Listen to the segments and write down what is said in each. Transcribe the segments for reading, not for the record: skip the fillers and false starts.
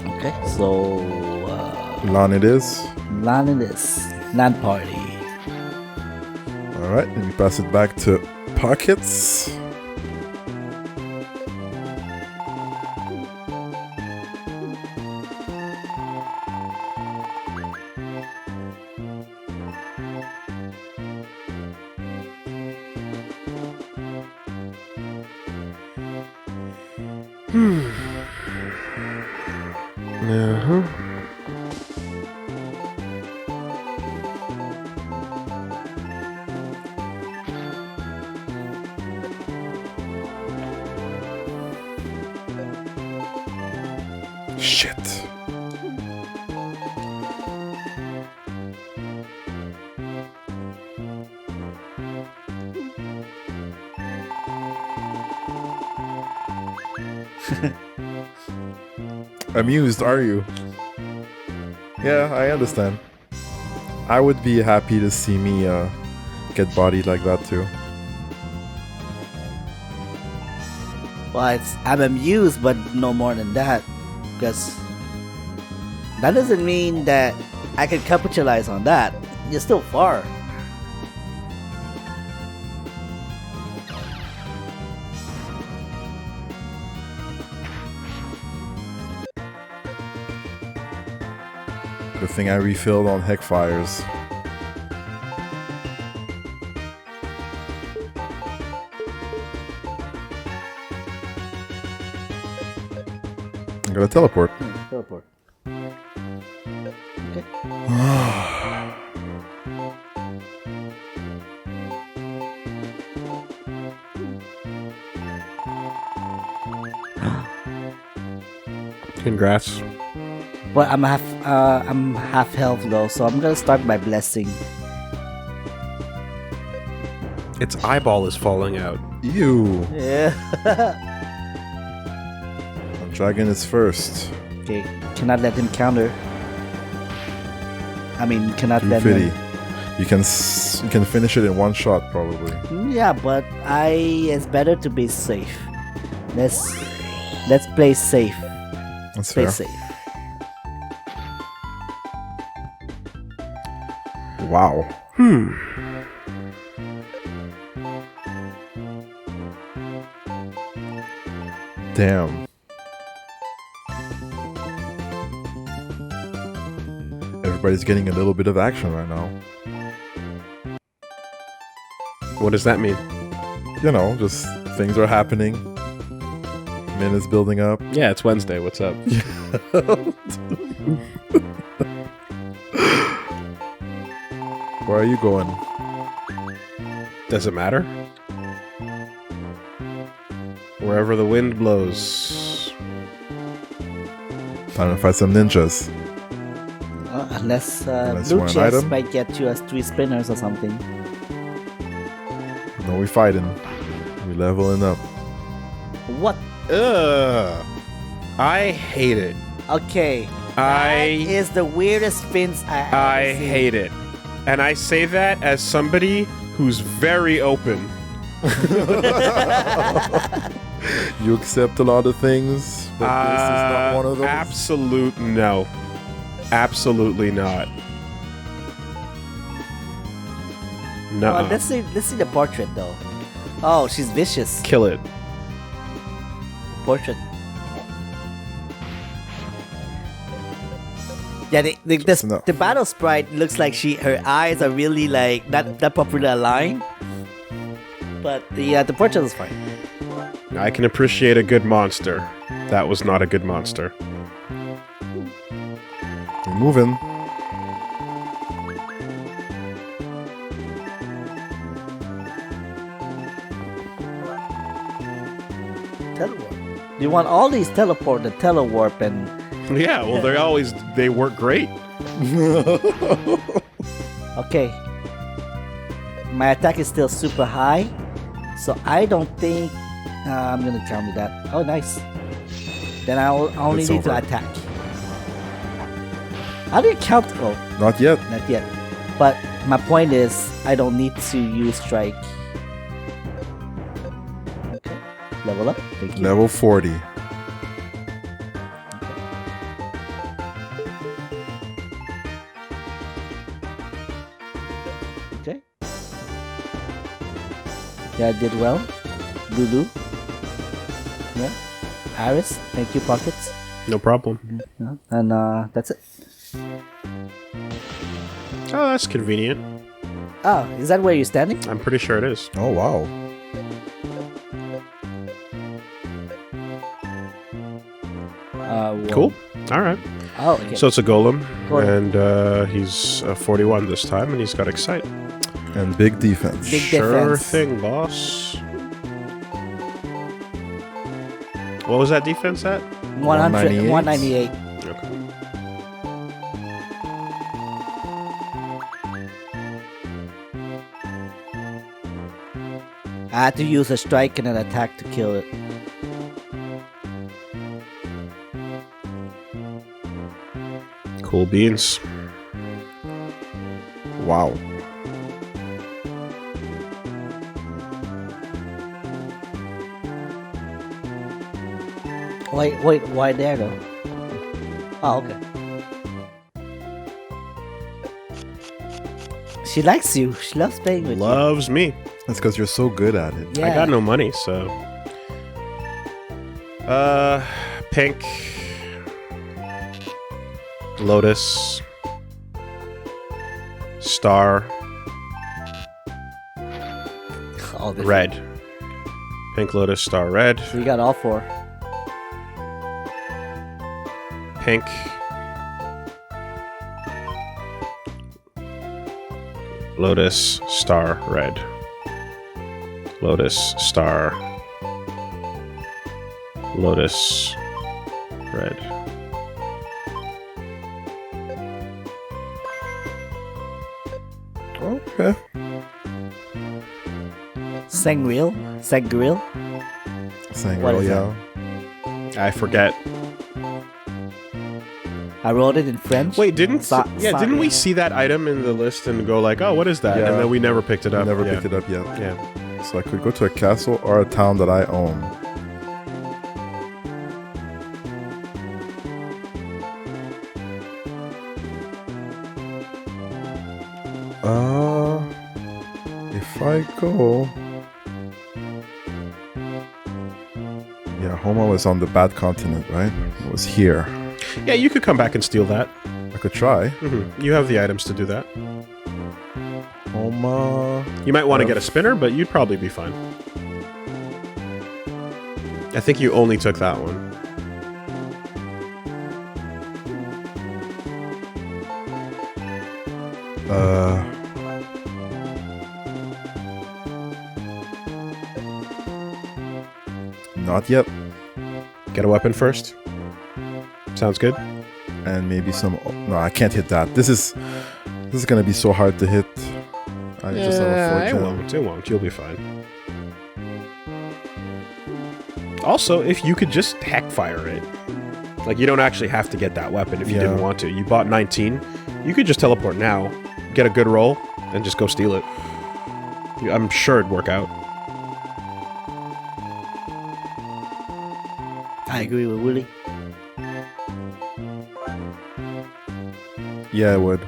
Okay, so Lan it is. LAN it is. LAN party. Alright, let me pass it back to Pockets. Uh-huh. Shit. Amused, are you? Yeah, I understand. I would be happy to see me get bodied like that too. Well, I'm amused, but no more than that. Because that doesn't mean that I can capitalize on that. You're still far. Good thing I refilled on heck fires. I'm gonna teleport. Teleport. Okay. Congrats. But I'm half health though, so I'm gonna start by blessing. Its eyeball is falling out. Ew. Yeah. Dragon is first. Okay. Cannot let him counter. I mean, cannot let 250. him. You can finish it in one shot probably. Yeah, but it's better to be safe. Let's play safe. That's Play fair. safe. Wow. Damn. Everybody's getting a little bit of action right now. What does that mean? You know, just things are happening. Min is building up. Yeah, it's Wednesday. What's up? Where are you going? Does it matter? Wherever the wind blows. Time to fight some ninjas. Unless Unless you blue want an chest item? might get you as 3 spinners or something. No, we fighting. We leveling up. What? Ugh. I hate it. Okay. I That is the weirdest fins I ever seen. hate it. And I say that as somebody who's very open. You accept a lot of things, but this is not one of those. Absolute no. Absolutely not. No. Well, let's see the portrait though. Oh, she's vicious. Kill it. Portrait. Yeah, enough. the battle sprite looks like her eyes are really like not properly aligned. But the portrait is fine. I can appreciate a good monster. That was not a good monster. We're moving. Telewarp. You want all these teleport and telewarp and Yeah, well, they work great. okay. My attack is still super high, so I don't think I'm gonna counter that. Oh, nice. Then I only It's need to over. attack. How do you count? Oh, Not yet. not yet. But my point is, I don't need to use strike. Okay. Level up. Thank you. Level 40. Yeah, I did well. Lulu. Yeah. Iris, thank you, Pockets. No problem. Yeah. And that's it. Oh, that's convenient. Oh, is that where you're standing? I'm pretty sure it is. Oh wow. Cool. All right. Oh, okay. So it's a golem, Golem. and he's 41 this time, and he's got Excite. And big defense. Big Sure defense. thing, boss. What was that defense at? 100, 198. 198. Okay. I had to use a strike and an attack to kill it. Cool beans. Wow. Wait, why there though? Oh, okay. She likes you. She loves playing with Loves me. That's because you're so good at it. you. Yeah. I got no money, so. Pink. Lotus. Star. All different. Red. Pink, Lotus, Star, Red. So you got all four. Pink. Lotus, Star, Red. Lotus, Star. Lotus, Red. Okay. Sangreal? Sangreal? Saying What real, is yeah. I forget. I wrote it in French. Wait, didn't Sa- we see that item in the list and go like, oh, what is that? Yeah. And then we never picked it I up. never yeah. picked it up yet. Yeah. So I could go to a castle or a town that I own. If I go... Yeah, Homa was on the bad continent, right? It was here. Yeah, you could come back and steal that. I could try. You have the items to do that. Homa... You might want to get a spinner, but you'd probably be fine. I think you only took that one. Not yet. Get a weapon first. Sounds good. And maybe some... No, I can't hit that. This is gonna be so hard to hit. I just have a it fortune. won't. It won't. You'll be fine. Also, if you could just heck fire it. Like, you don't actually have to get that weapon if you didn't want to. You bought 19. You could just teleport now, get a good roll, and just go steal it. I'm sure it'd work out. I agree with Woolie. Yeah, it would.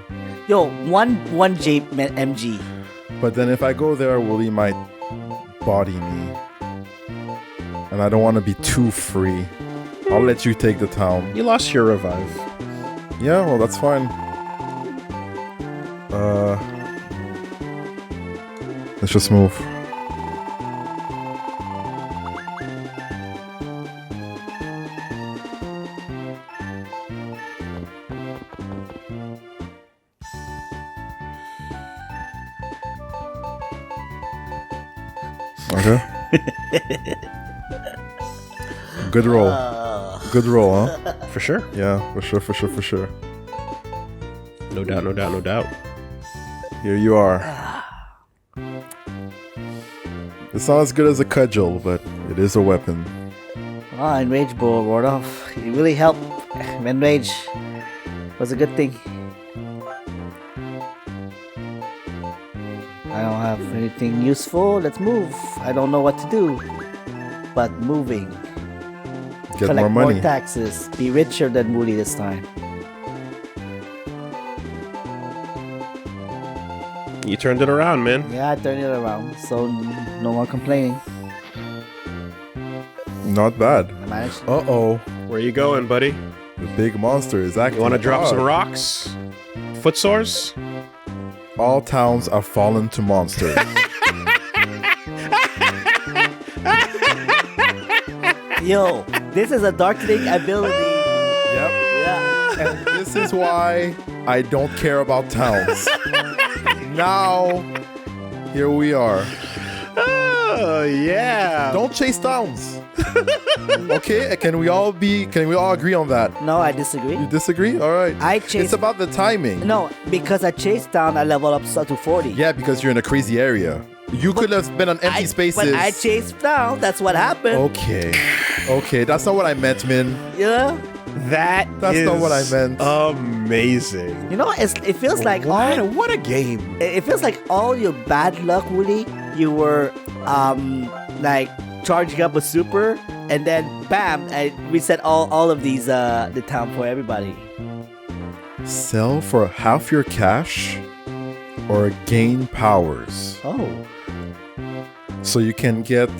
Yo, one J MG. But then if I go there, Woolie might body me. And I don't want to be too free. I'll let you take the town. You lost your revive. Yeah, well, that's fine. Let's just move. Okay. Good roll. Good roll, huh? For sure. Yeah, for sure. No doubt, no doubt, no doubt. Here you are. It's not as good as a cudgel, but it is a weapon. Ah, Enrage Ball ward off. It really helped. Enrage was a good thing. I don't have anything useful. Let's move. I don't know what to do. But moving. Get Collect more money. taxes. Be richer than Woolie this time. You turned it around, man. Yeah, I turned it around, so no more complaining. Not bad. I managed. Uh-oh. Where you going, buddy? The big monster is acting. You want to drop some hard. rocks? Foot sores? All towns are fallen to monsters. Yo, this is a Darkling ability. Yep. Yeah. And this is why I don't care about towns. Now, here we are. Oh, yeah. Don't chase towns. Okay? Can we all agree on that? No, I disagree. You disagree? All right. It's It's about the timing. No, because I chased down, I leveled up to 40. Yeah, because you're in a crazy area. You could have been on empty spaces. But I chased down. That's what happened. Okay. Okay, that's not what I meant, Min. Yeah. That's not what I meant. Amazing. You know, it feels like What a game. it feels like all your bad luck, Woolie, you were like charging up a super, and then bam, I reset all of these the town for everybody. Sell for half your cash or gain powers. Oh. So you can get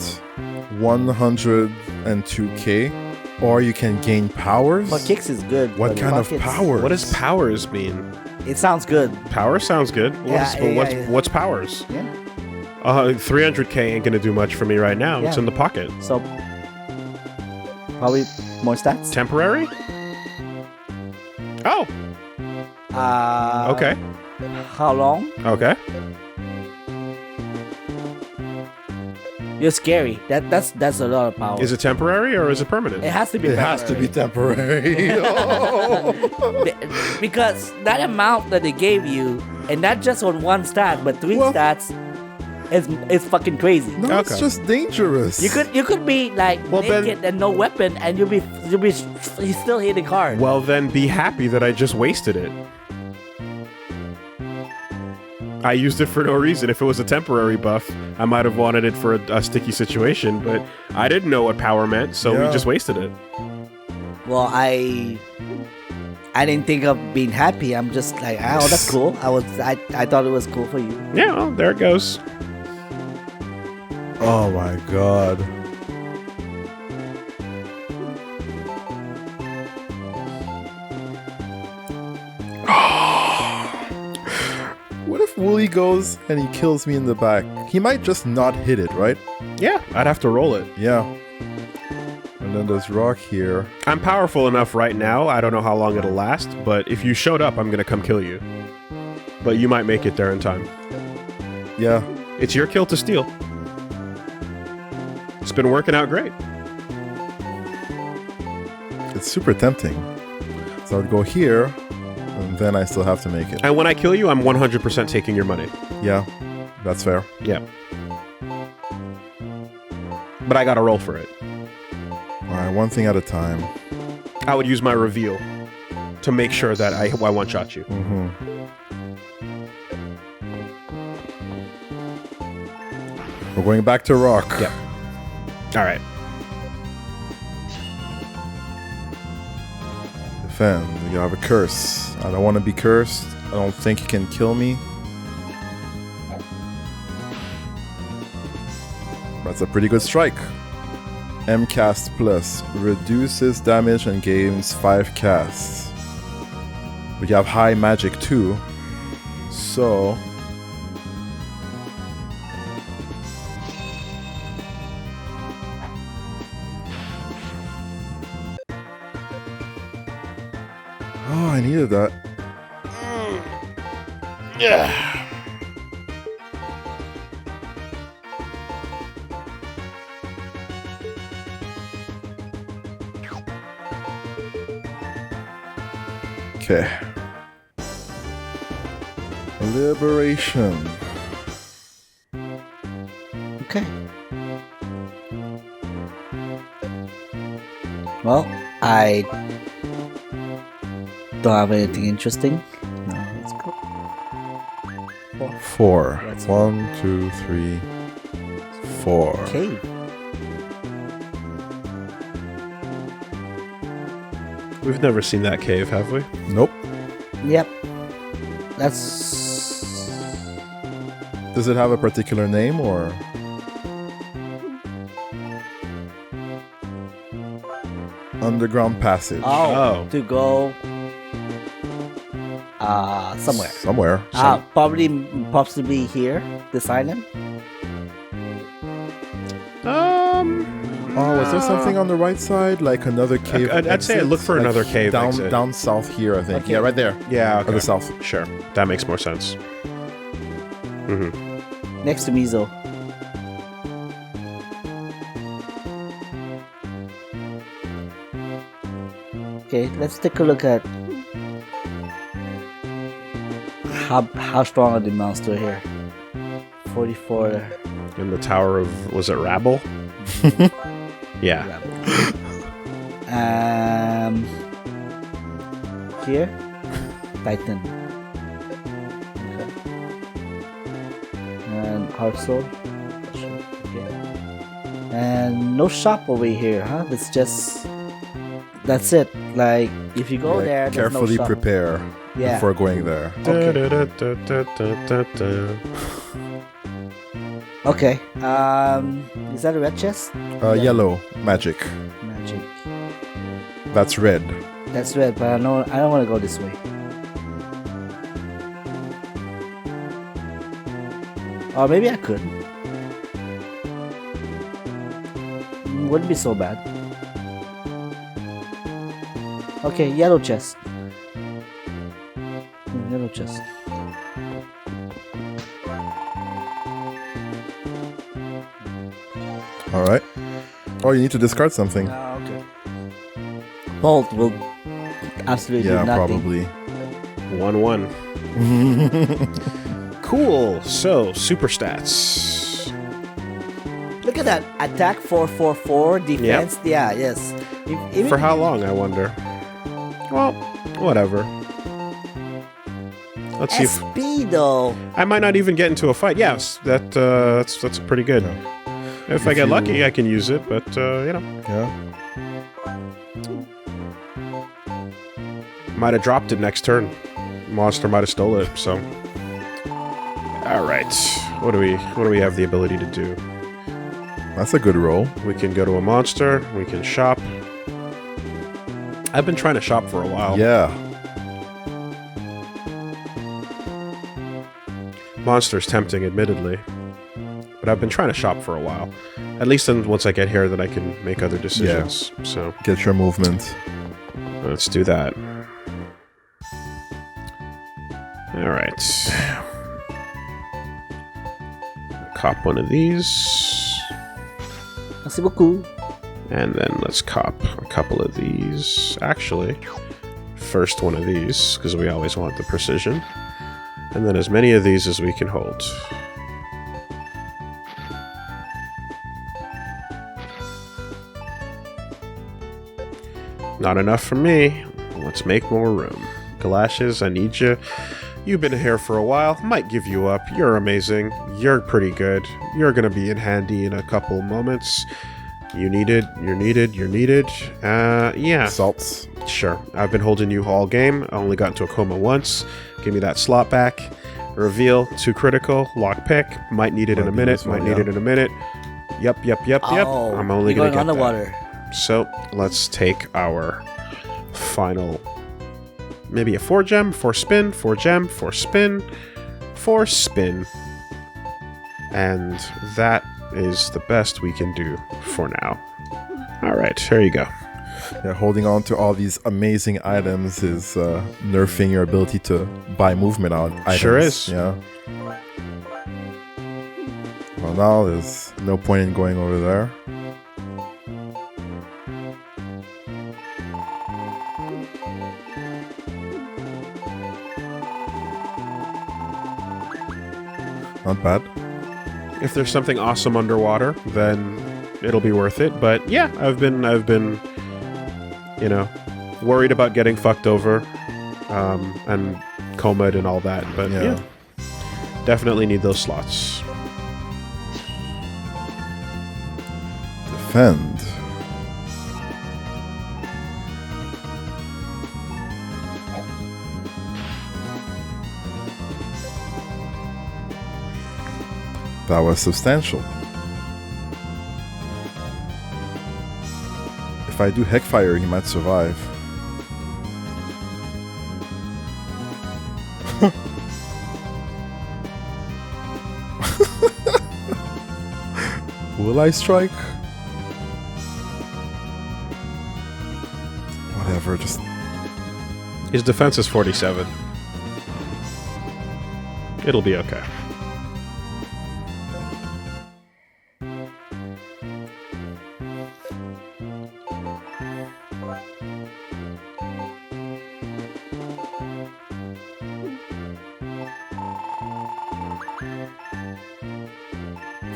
102k or you can gain powers. But kicks is good. What but kind of buckets- powers? What does powers mean? It sounds good. Power sounds good. Yeah, What's powers? Yeah. 300k ain't gonna do much for me right now. It's Yeah. in the pocket. So probably more stats. Temporary? Oh, okay. How long? Okay. You're scary. That's a lot of power. Is it temporary or is it permanent? It has to be. It has to be temporary. Oh. Because that amount that they gave you, and not just on one stat, but three Well- stats, is fucking crazy. No, it's Okay. just dangerous. You could be like Well, then- naked and no weapon, and you'll be still hitting hard. Well, then be happy that I just wasted it. I used it for no reason. If it was a temporary buff, I might have wanted it for a sticky situation, but I didn't know what power meant, so we Yeah. just wasted it. Well, I didn't think of being happy. I'm just like, oh, that's cool. I thought it was cool for you. Yeah, well, there it goes. Oh my god. What if Woolie goes and he kills me in the back? He might just not hit it, right? Yeah, I'd have to roll it. Yeah. And then there's rock here. I'm powerful enough right now. I don't know how long it'll last, but if you showed up, I'm gonna come kill you. But you might make it there in time. Yeah. It's your kill to steal. It's been working out great. It's super tempting. So I'd go here, and then I still have to make it. And when I kill you, I'm 100% taking your money. Yeah, that's fair. Yeah. But I gotta roll for it. Alright, one thing at a time. I would use my reveal to make sure that I one-shot you. Mm-hmm. We're going back to rock. Yep. All right. Defend. You have a curse. I don't want to be cursed. I don't think you can kill me. That's a pretty good strike. Mcast plus reduces damage and gains 5 casts. We have high magic too. So oh, I needed that. Yeah. Okay. Liberation. Okay. Well, I don't have anything interesting. No, let's go. 4. Let's- 1, 2, 3, 4. Cave. We've never seen that cave, have we? Nope. Yep. That's Does it have a particular name or? Underground passage. Oh. To go somewhere. Somewhere. Probably possibly here, this island. Oh, was there something on the right side, like another cave? I'd say look for another cave down exit. down south here. I think. Okay. Yeah, right there. Yeah, okay. Or the south. Sure, that makes more sense. Next to Mizo. Okay, let's take a look at how strong are the monster here. 44. In the Tower of, was it Rabble? Yeah. Here, Titan. Okay. And Heart Soul. Okay. And no shop over here, huh? That's it. Like if you go there, there's carefully no shop. prepare Yeah. before going there. Okay. Is that a red chest? Yellow magic. Magic. That's red. That's red, but I don't want to go this way. Or maybe I could. Wouldn't be so bad. Okay, yellow chest. Yellow chest. All right. Oh, you need to discard something. Okay. Bolt will absolutely Yeah, do nothing. probably. 1-1. Cool. So, super stats. Look at that. Attack 444, defense. Yeah, yes. Even For how long, I wonder? Well, whatever. Let's see if SP though. I might not even get into a fight. Yes, that's pretty good. If I get lucky, I can use it, but you know, Yeah. might have dropped it next turn. Monster might have stole it. So, all right. What do we have the ability to do? That's a good roll. We can go to a monster. We can shop. I've been trying to shop for a while. Yeah. Monster's tempting, admittedly. But I've been trying to shop for a while. At least then once I get here, then I can make other decisions. So Get your movement. let's do that. Alright. Cop one of these. Merci beaucoup. And then let's cop a couple of these. Actually, first one of these, because we always want the precision. And then as many of these as we can hold. Not enough for me. Let's make more room. Galoshes, I need you. You've been here for a while. Might give you up. You're amazing. You're pretty good. You're gonna be in handy in a couple moments. You needed. You're needed. You're needed. Yeah. Salts. Sure. I've been holding you all game. I only got into a coma once. Give me that slot back. Reveal. 2 critical. Lock pick. Might need it in a minute. Might need it in a minute. Yep. Oh, I'm only you're gonna going get underwater. that. So let's take our final. Maybe a 4 gem, 4 spin, 4 gem, 4 spin, 4 spin. And that is the best we can do for now. Alright, here you go. Yeah, holding on to all these amazing items is nerfing your ability to buy movement out items. Sure is. Yeah. Well, now there's no point in going over there. Not bad. If there's something awesome underwater, then it'll be worth it. But yeah, I've been, you know, worried about getting fucked over, and comed and all that. But yeah, definitely need those slots. Defend. That was substantial. If I do Heckfire, he might survive. Will I strike? Whatever, just... His defense is 47. It'll be okay.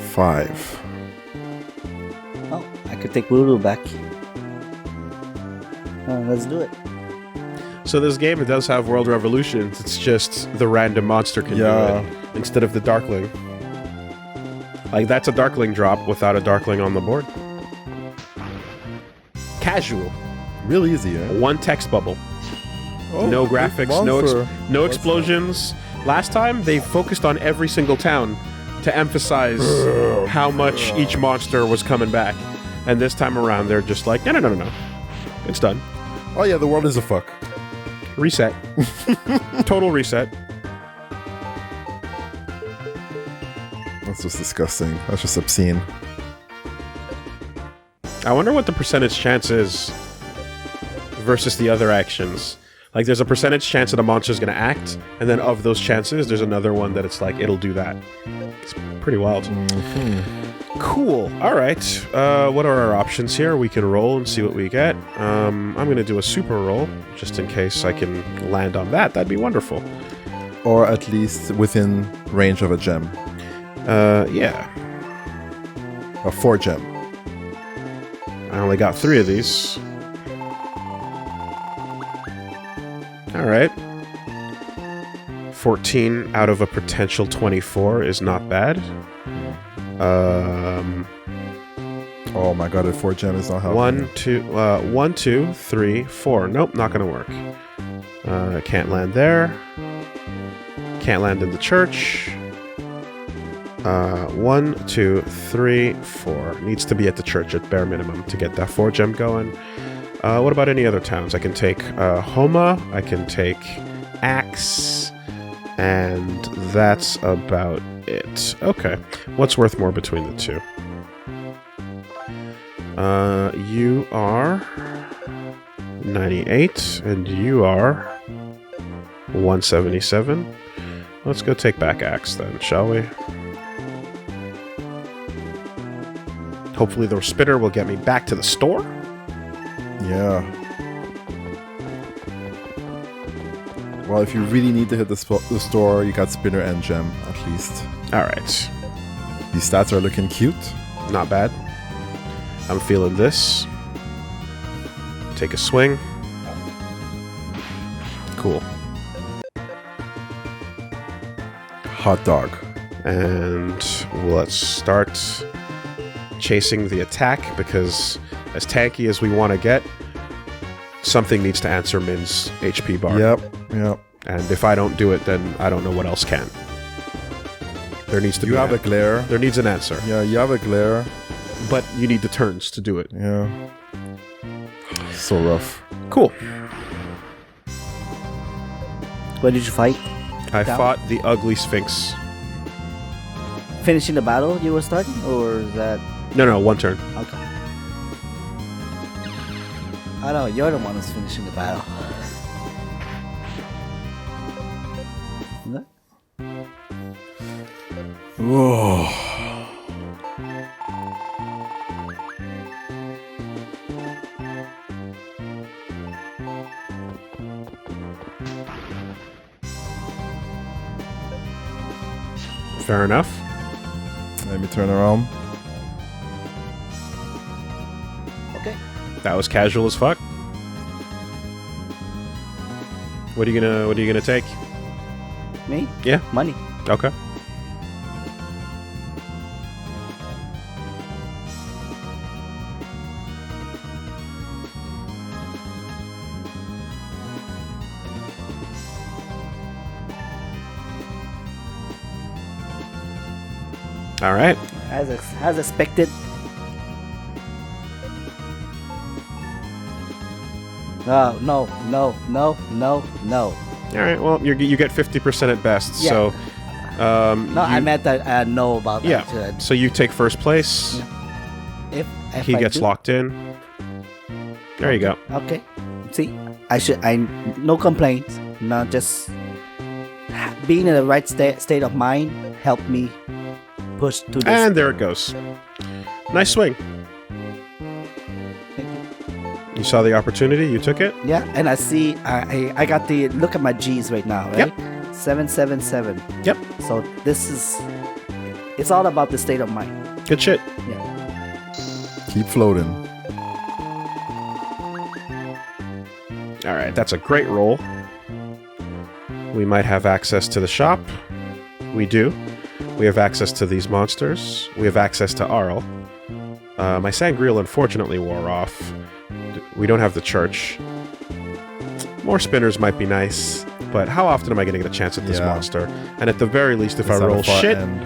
Five. Oh, I could take Voodoo back. Let's do it. So this game, it does have World Revolutions. It's just the random monster can do it instead of the Darkling. Like, that's a Darkling drop without a Darkling on the board. Casual. Real easy, eh? One text bubble. Oh, No big graphics, monster. no What's explosions. Last time, they focused on every single town to emphasize how much each monster was coming back. And this time around, they're just like, no. It's done. Oh yeah, the world is a fuck. Reset. Total reset. That's just disgusting. That's just obscene. I wonder what the percentage chance is versus the other actions. Like, there's a percentage chance that a monster's gonna act, and then of those chances, there's another one that it's like, it'll do that. It's pretty wild. Cool. Alright. What are our options here? We can roll and see what we get. I'm gonna do a super roll, just in case I can land on that. That'd be wonderful. Or at least within range of a gem. Yeah. A 4 gem. I only got 3 of these. Alright. 14 out of a potential 24 is not bad. Oh my god, a 4 gem is not helping. 1, 2, 3, 4. Nope, not gonna work. Can't land there. Can't land in the church. 1, 2, 3, 4. Needs to be at the church at bare minimum to get that 4 gem going. What about any other towns? I can take Homa, I can take Axe, and that's about it. Okay. What's worth more between the two? You are 98, and you are 177. Let's go take back Axe then, shall we? Hopefully the spitter will get me back to the store. Yeah. Well, if you really need to hit the store, you got spinner and gem, at least. Alright. These stats are looking cute. Not bad. I'm feeling this. Take a swing. Cool. Hot dog. And let's start chasing the attack, because as tanky as we want to get, something needs to answer Min's HP bar. Yep. And if I don't do it, then I don't know what else can. There needs to be... You have a glare. There needs an answer. Yeah, you have a glare. But you need the turns to do it. Yeah. So rough. Cool. What did you fight? I Down? fought the ugly Sphinx. Finishing the battle you were starting? Or is that... No, one turn. Okay. I know, you're the one who's finishing the battle. Whoa. Fair enough. Let me turn around. Okay. That was casual as fuck. What are you gonna take? Me? Yeah. Money. Okay. All right. As expected. No. All right. Well, you get 50% at best. Yeah. So. No, I meant that I know about Yeah. that. So you take first place. Yeah. If He I gets do- locked in. There you go. Okay. See, no complaints. Not just being in the right state of mind helped me push to this. And there it goes. Nice swing. You saw the opportunity. You took it. Yeah, and I see. I got the look at my G's right now. Right. Yep. 777. Yep. So this is. It's all about the state of mind. Good shit. Yeah. Keep floating. All right. That's a great roll. We might have access to the shop. We do. We have access to these monsters. We have access to Arl. My Sangreal unfortunately wore off. We don't have the church. More spinners might be nice, but how often am I going to get a chance at this Yeah. monster? And at the very least, if I It's at a roll far shit, end.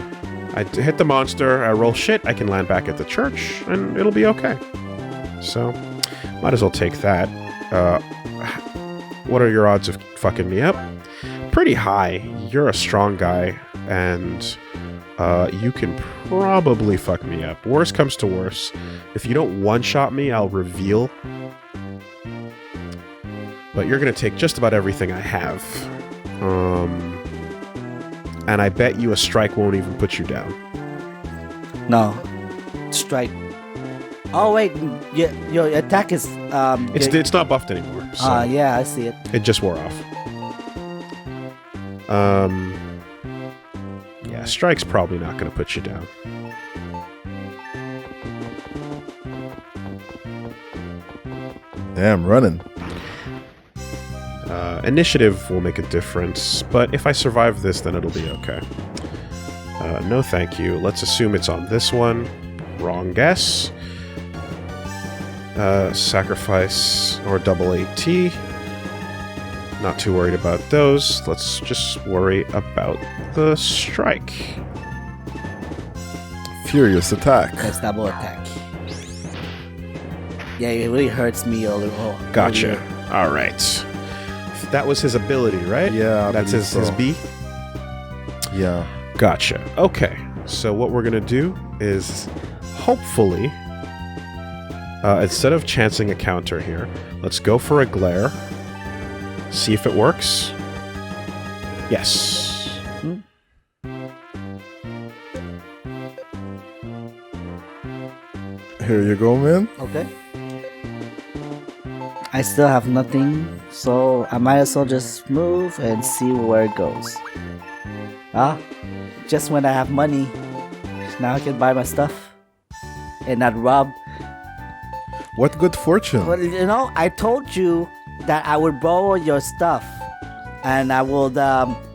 I hit the monster, I roll shit, I can land back at the church, and it'll be okay. So, might as well take that. What are your odds of fucking me up? Pretty high. You're a strong guy, and you can probably fuck me up. Worst comes to worst. If you don't one-shot me, I'll reveal. But you're going to take just about everything I have. And I bet you a strike won't even put you down. No. Strike. Oh wait, your attack is It's not buffed anymore. So yeah, I see it. it just wore off. Yeah, strike's probably not going to put you down. Damn, running. Initiative will make a difference, but if I survive this, then it'll be okay. No thank you. Let's assume it's on this one. Wrong guess. Sacrifice or double AT. Not too worried about those. Let's just worry about the strike. Furious attack. That's double attack. Yeah, it really hurts me all over. Gotcha. All right. That was his ability, right? Yeah, I That's believe his so. B? Yeah. Gotcha. Okay. So what we're going to do is hopefully, instead of chancing a counter here, let's go for a glare. See if it works. Yes. Here you go, man. Okay. I still have nothing, so I might as well just move and see where it goes. Just when I have money, now I can buy my stuff and not rob. What good fortune. Well, you know, I told you that I would borrow your stuff and I will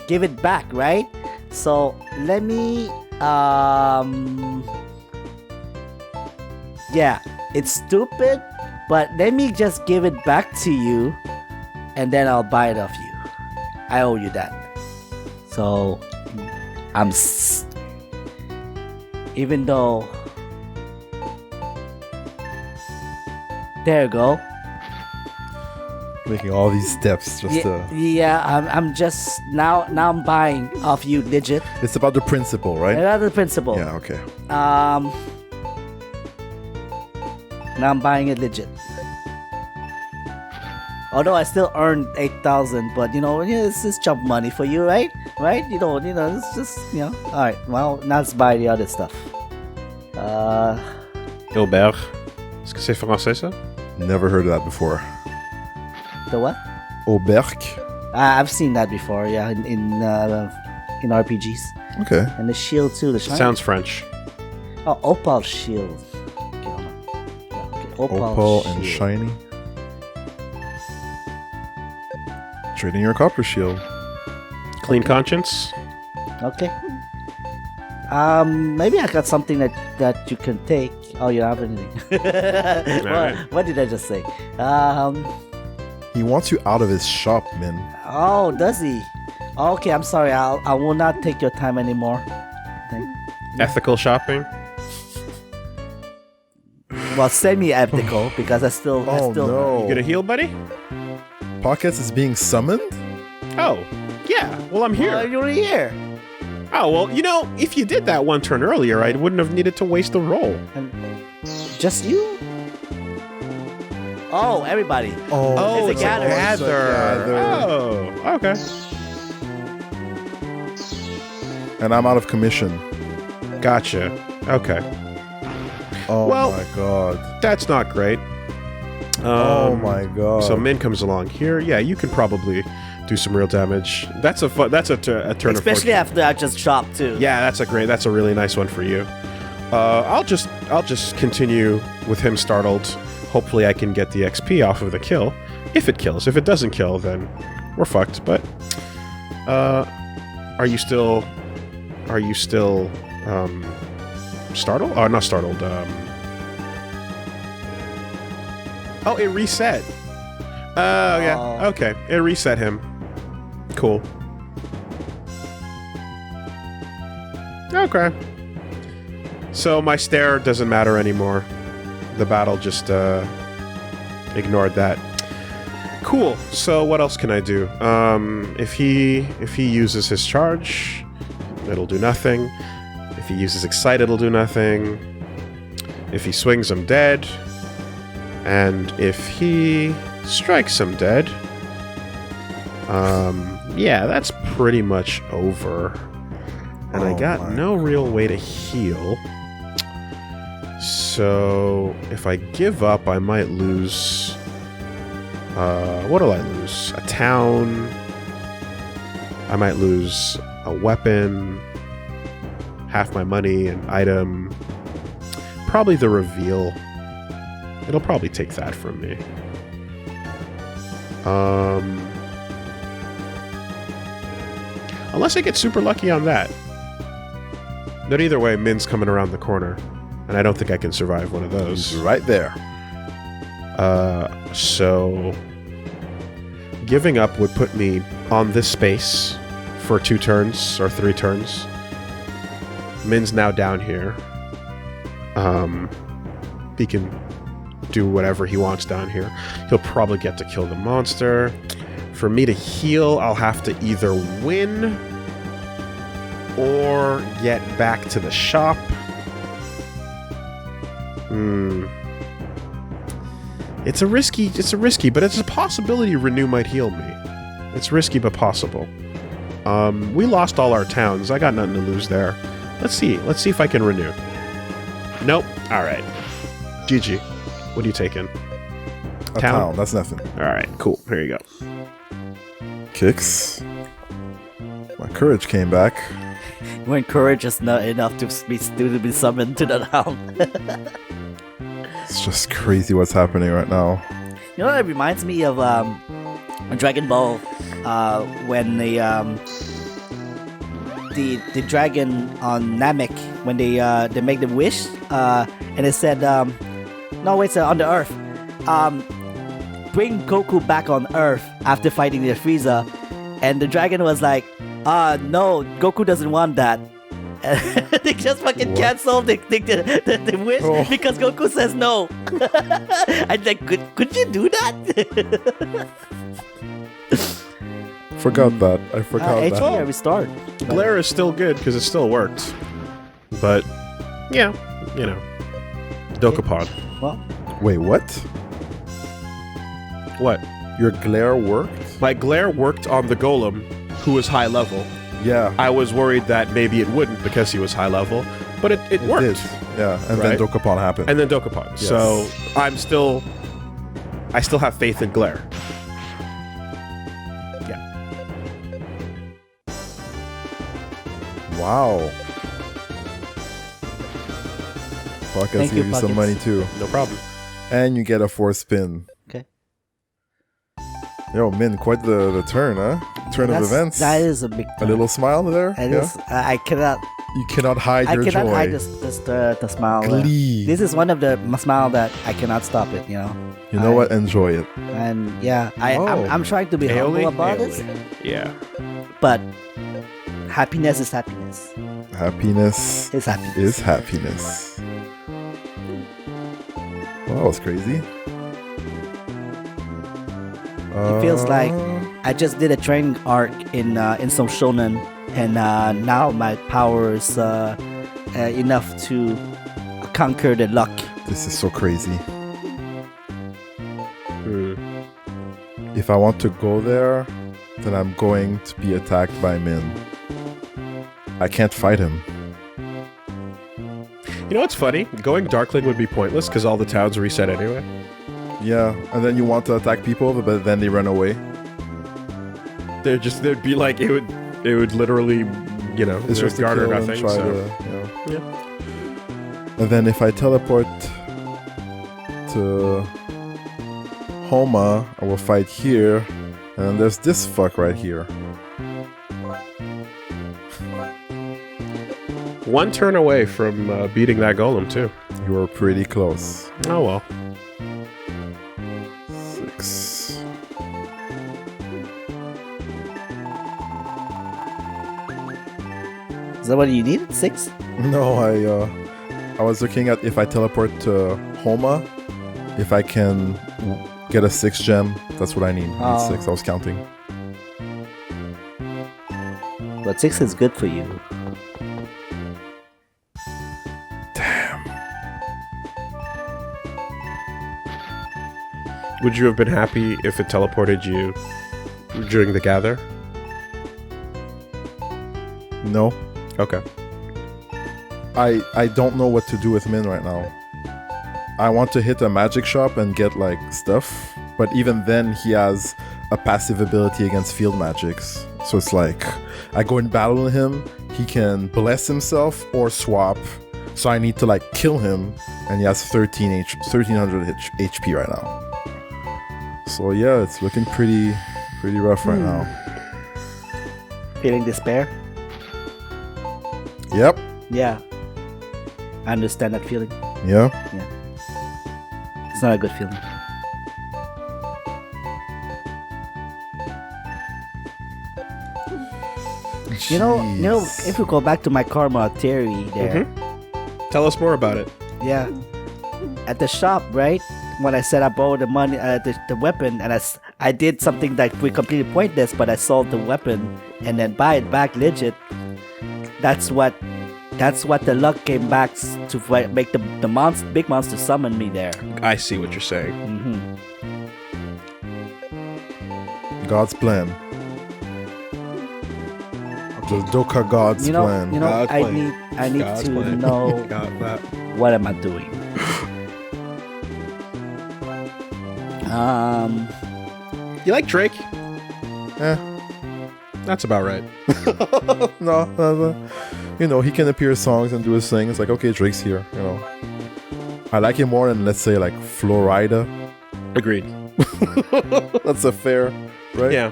give it back, right? So let me yeah, it's stupid, but let me just give it back to you and then I'll buy it off you. I owe you that. So even though there you go. Making all these steps just to... Yeah, I'm just now I'm buying off you, legit. It's about the principle, right? Another principle. Yeah, okay. Now I'm buying it legit. Although I still earned 8,000, but you know, it's just chump money for you, right? Right? You know, it's just All right. Well, now let's buy the other stuff. Hilbert. Est-ce que c'est français, ça? Never heard of that before. The what? Auberque. I've seen that before. Yeah, in RPGs. Okay. And the shield too. The shiny. Sounds French. Oh, opal shield. Okay, hold on. Yeah, okay, Opal and shiny. Trading your copper shield. Clean conscience. Okay. Maybe I got something that you can take. Oh, you don't have anything. Alright. What did I just say? He wants you out of his shop, man. Oh, does he? Okay, I'm sorry. I will not take your time anymore. Ethical shopping. Well, semi-ethical because I still. Oh, no. You gonna heal, buddy? Pockets is being summoned? Oh, yeah. Well, I'm here. You're here. Oh, well, you know, if you did that one turn earlier, I wouldn't have needed to waste the roll. And just you? Oh, everybody. Oh, It's a gather. Oh, okay. And I'm out of commission. Gotcha. Okay. Oh Well- my god. That's not great. Oh my god. So Minh comes along here. Yeah, you can probably do some real damage. That's a turn Especially of fortune. after I just chopped too. Yeah, that's a really nice one for you. I'll just continue with him startled. Hopefully I can get the XP off of the kill. If it kills. If it doesn't kill, then we're fucked. But are you still startled? Oh, not startled. Oh, it reset. Oh, yeah. Oh. Okay. It reset him. Cool. Okay. So my stare doesn't matter anymore. The battle just ignored that. Cool. So what else can I do? If he uses his charge, it'll do nothing. If he uses excite, it'll do nothing. If he swings, I'm dead. And if he strikes, I'm dead. Yeah, that's pretty much over. And I got no real way to heal. So if I give up, I might lose. What'll I lose? A town. I might lose a weapon. Half my money, an item. Probably the reveal. It'll probably take that from me. Unless I get super lucky on that. But either way, Min's coming around the corner. And I don't think I can survive one of those. He's right there. So giving up would put me on this space for 2 turns or 3 turns. Min's now down here. He can do whatever he wants down here. He'll probably get to kill the monster. For me to heal, I'll have to either win or get back to the shop. It's a risky, but it's a possibility Renew might heal me. It's risky, but possible. We lost all our towns. I got nothing to lose there. Let's see if I can renew. Nope. Alright. GG. What are you taking? A town. That's nothing. Alright, cool. Here you go. Kicks. My courage came back. When courage is not enough to be summoned to the town. It's just crazy what's happening right now. You know what it reminds me of Dragon Ball when the dragon on Namek when they make the wish and it said no wait, on the Earth bring Goku back on Earth after fighting the Frieza, and the dragon was like no, Goku doesn't want that. They just fucking canceled the wish because Goku says no. I'm like, could you do that? Forgot that. I forgot that. HP, I restored. Glare is still good because it still worked. But, yeah, you know. Dokapon. Well, Wait, what? What? Your glare worked? My glare worked on the golem, who was high level. Yeah. I was worried that maybe it wouldn't because he was high level, but it worked. Did. Yeah, and Right? then Dokapon happened. And then Dokapon. Yes. So I still have faith in Glare. Yeah. Wow. Pockets Thank you, give you some Pockets. money too. No problem. And you get a 4 spin. okay. Yo, Min, quite the turn, huh? Turn of events. That is a big. A little smile there? It Yeah? is. I cannot. You cannot hide your cannot joy. hide the smile. Glee. This is one of the smile that I cannot stop it. You know. You know what? Enjoy it. And yeah, Oh. I'm trying to be humble about this, Yeah. but happiness is happiness. Happiness His happiness. is happiness. Well, that was crazy. It feels like I just did a training arc in some shonen, and now my power is enough to conquer the luck. This is so crazy. Hmm. If I want to go there, then I'm going to be attacked by Minh. I can't fight him. You know what's funny? Going Darkling would be pointless because all the towns reset anyway. Yeah, and then you want to attack people, but then they run away. There'd be like it would literally, you know, It's just to garner kill and nothing. try So. to, Yeah. And then if I teleport to Homa, I will fight here. And then there's this fuck right here. One turn away from beating that golem too. You were pretty close. Oh well. 6. Is that what you needed? 6? No, I was looking at if I teleport to Homa, if I can get a 6 gem. That's what I need. I need 6. I was counting. But 6 is good for you. Would you have been happy if it teleported you during the gather? No. Okay. I don't know what to do with Minh right now. I want to hit a magic shop and get like stuff, but even then he has a passive ability against field magics. So it's like I go in battle with him, he can bless himself or swap. So I need to like kill him, and he has 1300 HP right now. So yeah, it's looking pretty rough right now. Feeling despair? Yep. Yeah. I understand that feeling. Yeah. It's not a good feeling. You know, Jeez. if we go back to my karma theory there, Tell us more about it. yeah, at the shop, right? When I said I borrowed the money, the weapon, and I did something that we completely pointless, but I sold the weapon and then buy it back legit. That's what the luck came back to make the big monster summon me there. I see what you're saying. God's plan. The Doka God's plan. God's I plan. need God's to plan. know Got that. what am I doing. You like Drake? Eh. That's about right. No. You know, he can appear in songs and do his thing. It's like, okay, Drake's here, you know. I like him more than, let's say, like, Florida. Agreed. That's a fair, right? Yeah.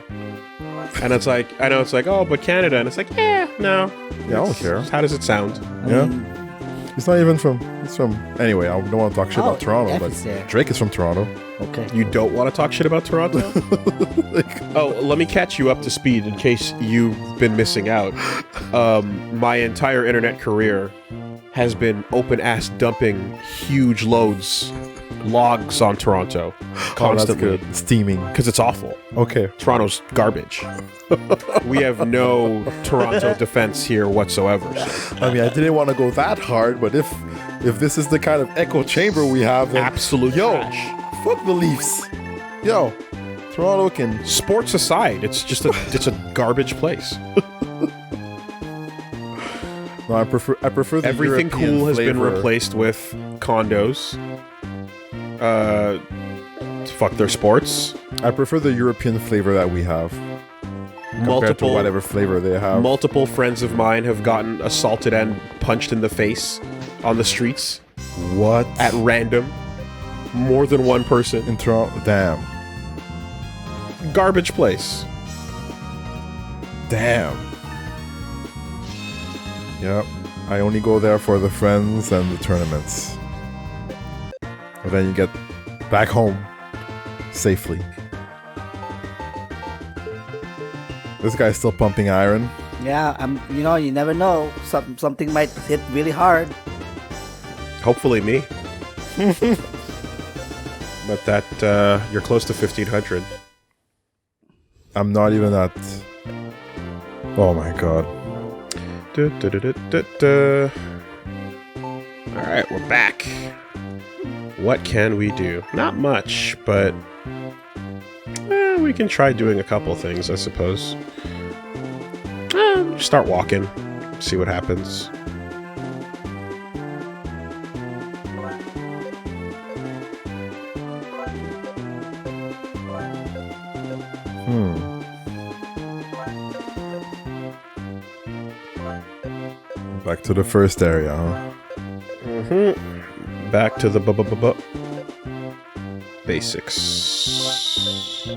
And it's like, I know it's like, oh, but Canada. And it's like, no. Yeah, I don't It's- care. How does it sound? Yeah. He's not even from, he's from, anyway, I don't want to talk shit about Toronto, F but is there. Drake is from Toronto. Okay. You don't want to talk shit about Toronto? Like, Oh, let me catch you up to speed in case you've been missing out. My entire internet career has been open-ass dumping huge logs on Toronto oh, that's constantly good. Steaming. because it's awful. Okay. Toronto's garbage. We have no Toronto defense here whatsoever. So I mean, I didn't want to go that hard, but if this is the kind of echo chamber we have, then absolute yo, trash. fuck the Leafs. Yo, Toronto can. Sports aside, it's a garbage place. No, I prefer the Everything European cool has been flavor. replaced with condos. Fuck their sports. I prefer the European flavor that we have compared to whatever flavor they have. Multiple friends of mine have gotten assaulted and punched in the face on the streets What? at random. More than one person. In Toronto? Damn. Garbage place. Damn. Yep. I only go there for the friends and the tournaments. And then you get back home safely. This guy's still pumping iron. Yeah, you never know. Something might hit really hard. Hopefully me. But that you're close to 1500. I'm not even at. Oh my god. All right, we're back. What can we do? Not much, but we can try doing a couple things, I suppose. Start walking, see what happens. Back to the first area, huh? Back to the basics.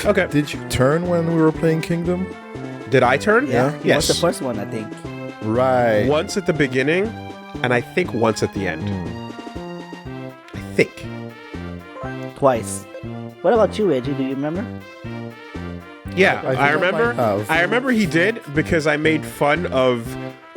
Okay. Did you turn when we were playing Kingdom? Did I turn? Yeah. Yes. What's the first one? I think. Right. Once at the beginning, and I think once at the end. I think. Twice. What about you, Reggie? Do you remember? Yeah, I think I I remember. might have. I remember he did because I made fun of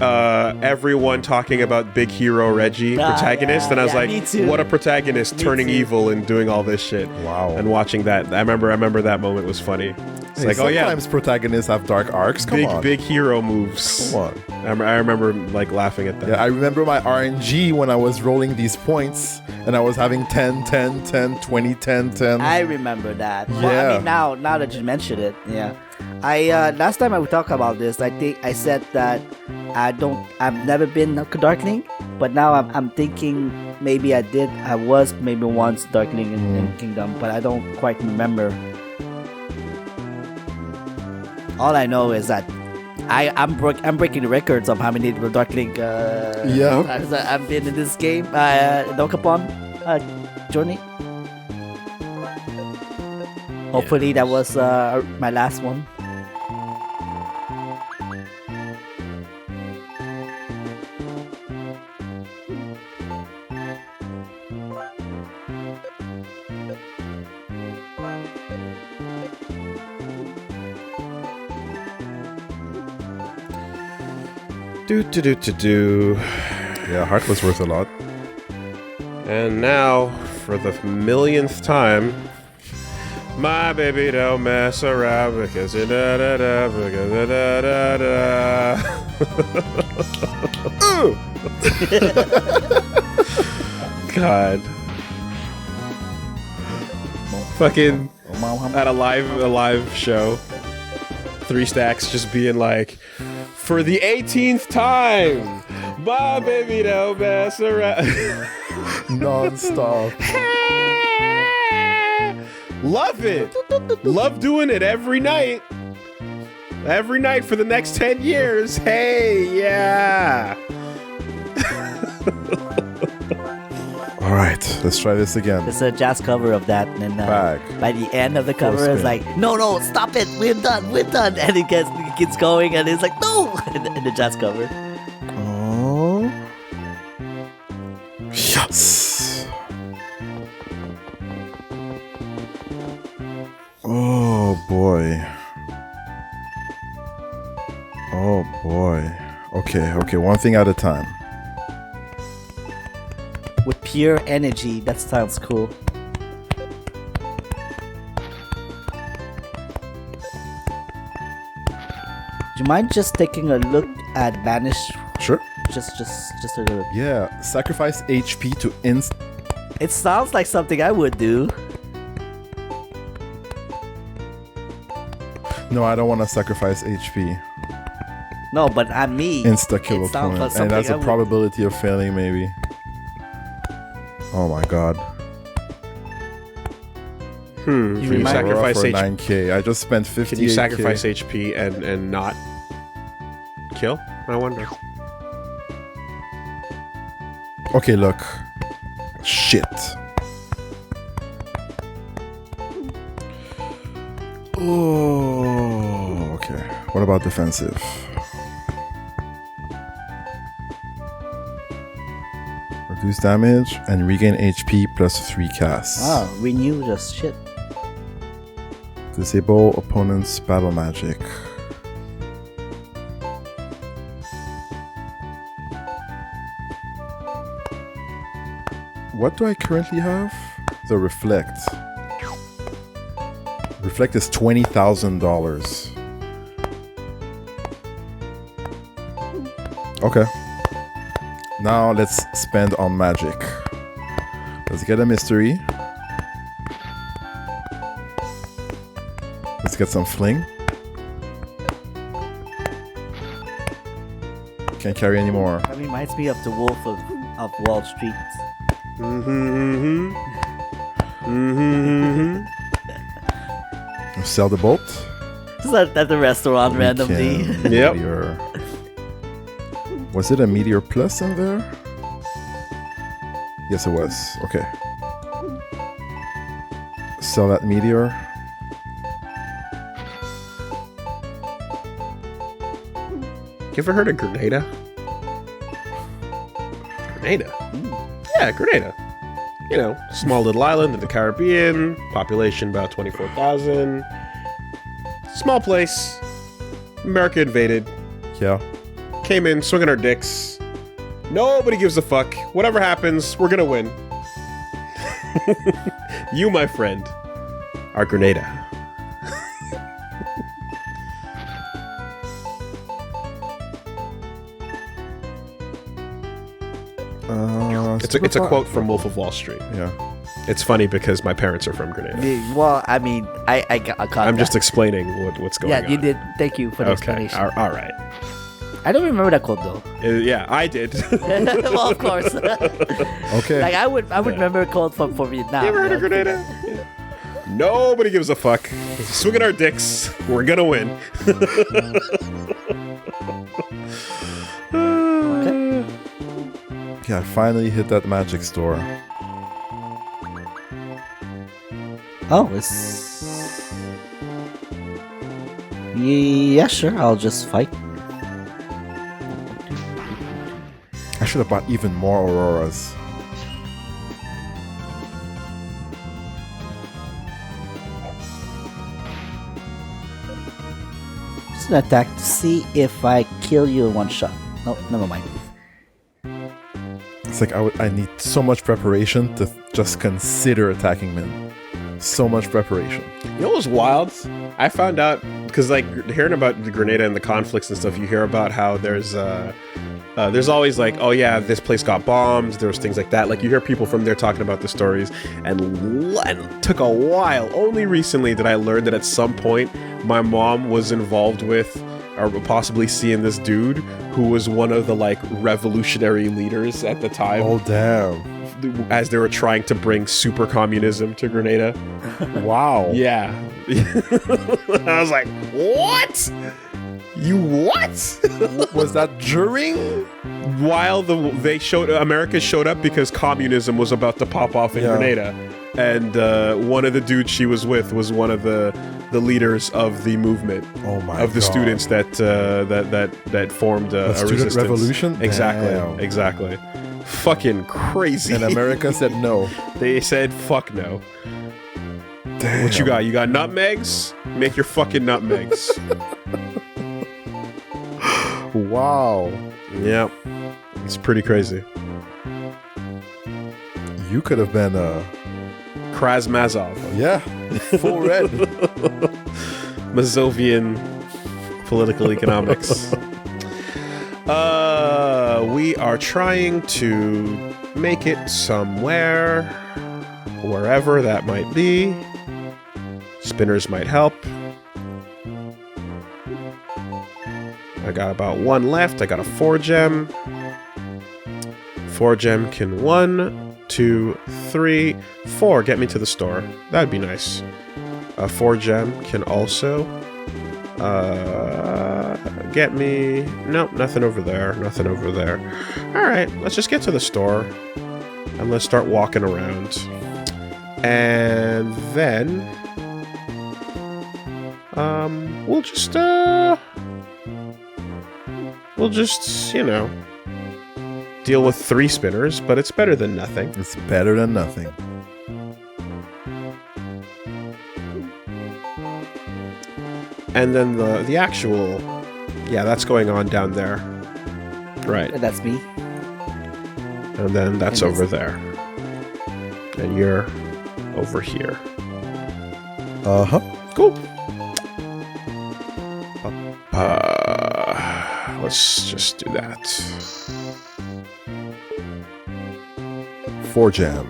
everyone talking about Big Hero Reggie protagonist, yeah, and I was yeah, like, me too. "What a protagonist turning too. evil and doing all this shit." Wow. And watching that, I remember that moment was funny. It's Hey, like, oh yeah, sometimes protagonists have dark arcs. Come on. big hero moves. Come on. I remember like laughing at that. Yeah, I remember my RNG when I was rolling these points and I was having 10, 10, 10, 20, 10, 10. I remember that. Well, Yeah. I mean, now that you mention it, yeah. I last time I would talk about this, I think I said that I've never been a Darkling, but now I'm thinking maybe I was maybe once Darkling in Kingdom, but I don't quite remember. All I know is that I'm breaking the records of how many Darkling times I've been in this game, Dokapon journey. Hopefully that was my last one. Do. Yeah, Heart was worth a lot. And now, for the millionth time, my baby don't mess around because da da da because da da da. God. Fucking at a live show, 3 Stacks just being like, for the 18th time, my baby don't mess around. Non-stop. Love it. Love doing it every night. Every night for the next 10 years. Hey, yeah. All right, let's try this again. It's a jazz cover of that, and then Back. by the end of the cover, spin. it's like, no, stop it, we're done, and it keeps going, and it's like, no, in the jazz cover. Oh. Yes. Oh boy. Oh boy. Okay, one thing at a time. With pure energy, that sounds cool. Do you mind just taking a look at Vanish? Sure. Just a little. Yeah, sacrifice HP to inst. It sounds like something I would do. No, I don't want to sacrifice HP. No, but I'm me. Insta kill It sounds like opponent, and that's something I a would- probability of failing, maybe. Oh my god. Can you remind- sacrifice for HP? 9k. I just spent 50. Can you sacrifice HP and not kill? I wonder. Okay, look. Shit. Oh, okay. What about defensive? Reduce damage and regain HP plus 3 casts. Oh, renew the shit. Disable opponent's battle magic. What do I currently have? The Reflect. Reflect is $20,000. Okay. Now let's spend on magic. Let's get a mystery. Let's get some fling. Can't carry anymore. That reminds me of the Wolf of Wall Street. Sell the bolt. Just at the restaurant randomly. Yep. Meteor. Was it a Meteor Plus in there? Yes, it was. Okay. Sell that Meteor. You ever heard of Grenada? Grenada? Yeah, Grenada. You know, small little island in the Caribbean, population about 24,000. Small place. America invaded. Yeah. Came in, swinging our dicks. Nobody gives a fuck. Whatever happens, we're gonna win. You, my friend, are Grenada. It's a quote from Wolf of Wall Street. Yeah. It's funny because my parents are from Grenada. Well, I mean, I caught I'm that. just explaining what's going on. Yeah, you did. Thank you for the Okay, explanation. all right. I don't remember that quote though. Yeah, I did. Well, of course. Okay. Like I would remember a quote from Vietnam. You ever heard of Grenada? Yeah. Nobody gives a fuck. Swinging our dicks. We're gonna win. Okay. Yeah, I finally hit that magic store. Oh, it's. Yeah, sure. I'll just fight. I should have bought even more Auroras. Just an attack to see if I kill you in one shot. No, never mind. It's like I need so much preparation to just consider attacking Minh. So much preparation. You know what was wild? I found out because like hearing about the Grenada and the conflicts and stuff, you hear about how there's always like, oh yeah, this place got bombed. There was things like that. Like you hear people from there talking about the stories, and it took a while. Only recently did I learn that at some point my mom was involved with, or possibly seeing this dude who was one of the like revolutionary leaders at the time. Oh damn! As they were trying to bring super communism to Grenada. Wow. Yeah. I was like, what? You what? Was that during? While America showed up because communism was about to pop off in Grenada. And one of the dudes she was with was one of the leaders of the movement. Oh my Of the God. students that formed a student resistance. revolution? Exactly. Damn. Exactly. Fucking crazy. And America said no. They said fuck no. Damn. What you got? You got nutmegs? Make your fucking nutmegs. Wow. Yep. It's pretty crazy. You could have been Krasmazov. yeah, full red. Mazovian political economics. We are trying to make it somewhere, wherever that might be. Spinners might help. I got about one left. I got a 4-gem. 4-gem can 1, 2, 3, 4 get me to the store. That'd be nice. A 4-gem can also get me... Nope, nothing over there. Nothing over there. Alright, let's just get to the store. And let's start walking around. And then... we'll just, you know... deal with 3 spinners, but it's better than nothing. It's better than nothing. And then the actual... Yeah, that's going on down there. Right. That's me. And then that's And over there. And you're over here. Uh-huh. Cool. Let's just do that. 4 gem.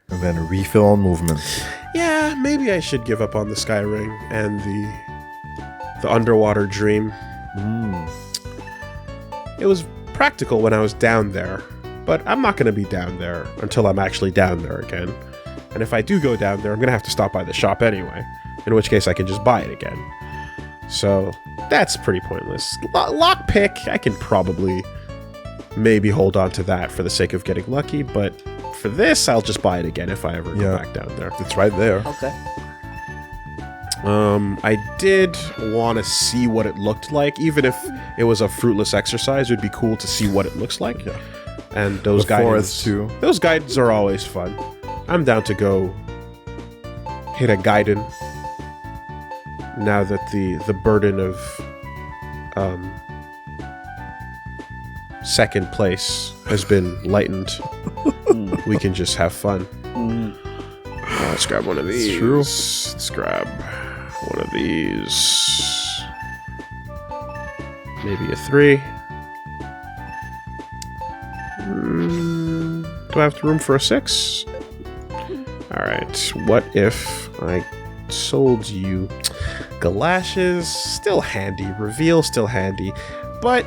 And then refill on movement. Yeah, maybe I should give up on the Sky Ring and the underwater dream. It was practical when I was down there, but I'm not going to be down there until I'm actually down there again. And if I do go down there, I'm going to have to stop by the shop anyway, in which case I can just buy it again. So that's pretty pointless. Lockpick, I can probably maybe hold on to that for the sake of getting lucky, but for this, I'll just buy it again if I ever go back down there. It's right there. Okay. I did want to see what it looked like, even if it was a fruitless exercise. It would be cool to see what it looks like. Yeah. And those The forest too. Those guides are always fun. I'm down to go hit a Gaiden now that the burden of second place has been lightened. We can just have fun. Let's grab one of these. It's true. Let's grab one of these. Maybe a 3. Do I have room for a 6? Alright, what if I sold you Galoshes? Still handy. Reveal, still handy. But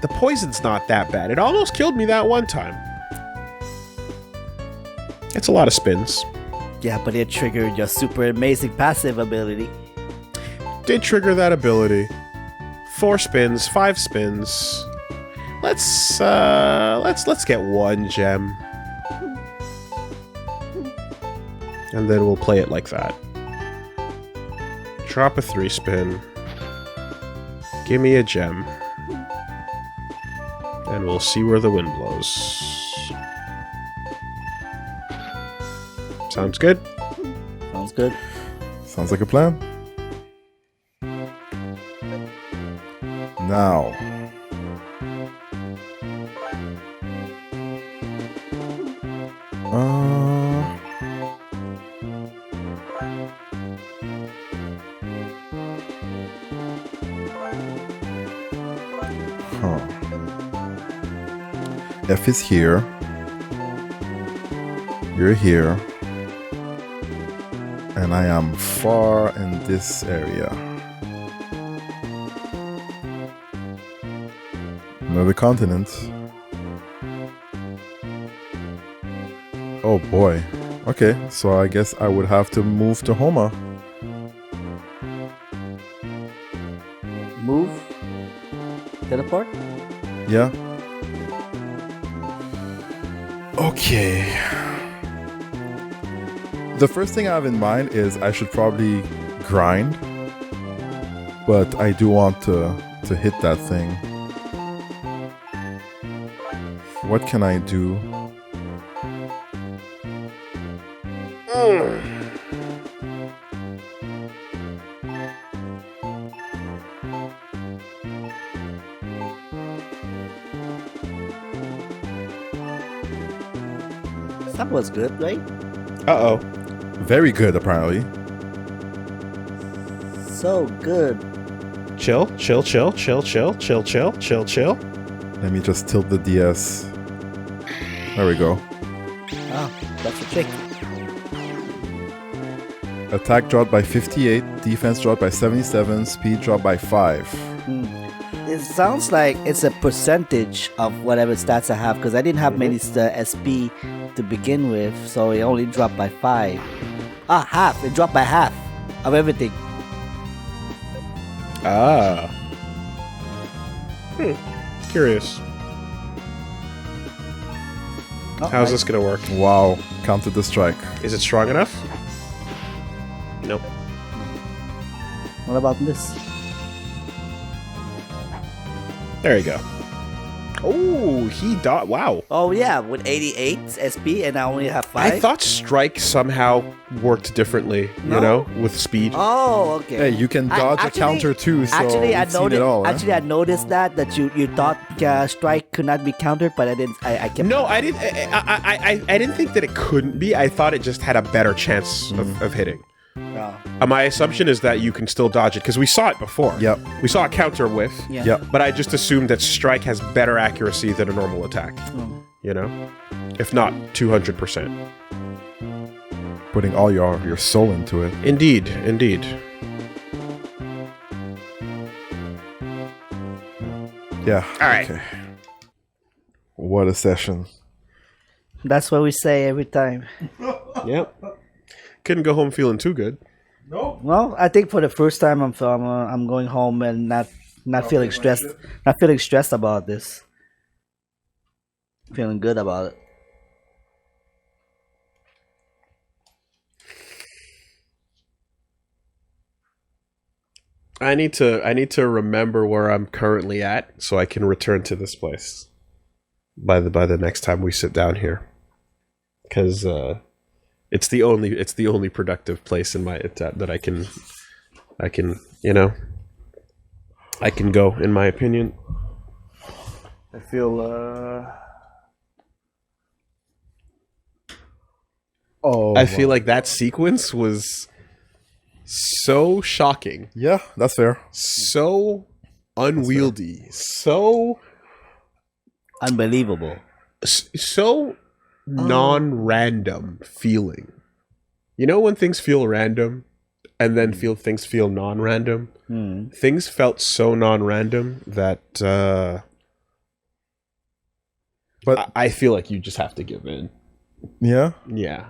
the poison's not that bad. It almost killed me that one time. It's a lot of spins. Yeah, but it triggered your super amazing passive ability. Did trigger that ability. 4 spins, 5 spins. Let's get 1 gem. And then we'll play it like that. Drop a 3 spin. Give me a gem. And we'll see where the wind blows. Sounds good? Sounds good. Sounds like a plan. Now. F is here. You're here. And I am far in this area. Another continent. Oh boy. Okay, so I guess I would have to move to Homa. Move. Teleport. Yeah. Okay. The first thing I have in mind is I should probably grind. But I do want to hit that thing. What can I do? That was good, right? Uh-oh. Very good, apparently. So good. Chill, chill, chill, chill, chill, chill, chill, chill, chill. Let me just tilt the DS. There we go. Ah, that's a trick. Attack dropped by 58, defense dropped by 77, speed dropped by 5. It sounds like it's a percentage of whatever stats I have, because I didn't have many SP to begin with, so it only dropped by 5. Ah, half. It dropped by half of everything. Ah. Curious. Oh, How's nice. this gonna work? Wow, counted the strike. Is it strong enough? Nope. What about this? There you go. Oh, he dot. Wow. Oh yeah, with 88 SP and I only have 5. I thought strike somehow worked differently, No? you know, with speed. Oh, okay. Hey, you can dodge a counter too, so actually, I we've seen noticed. it all, Actually, I noticed that you thought strike could not be countered, but I didn't. I kept. No, I didn't. I didn't think that it couldn't be. I thought it just had a better chance of hitting. No. My assumption is that you can still dodge it because we saw it before. Yep. We saw a counter whiff. Yeah. Yep. But I just assumed that strike has better accuracy than a normal attack. You know, if not 200%. Putting all your soul into it. Indeed. Yeah. All right. Okay. What a session. That's what we say every time. Yep. Couldn't go home feeling too good. Well, I think for the first time, I'm going home and not feeling stressed. Not feeling stressed about this. Feeling good about it. I need to remember where I'm currently at so I can return to this place by the next time we sit down here, because it's the only productive place in my that I can go, in my opinion. I feel I feel like that sequence was so shocking, Yeah, that's fair. so unwieldy, so Unbelievable. so non-random feeling. You know when things feel random and then things feel non-random? Things felt so non-random that But I feel like you just have to give in. yeah, Yeah.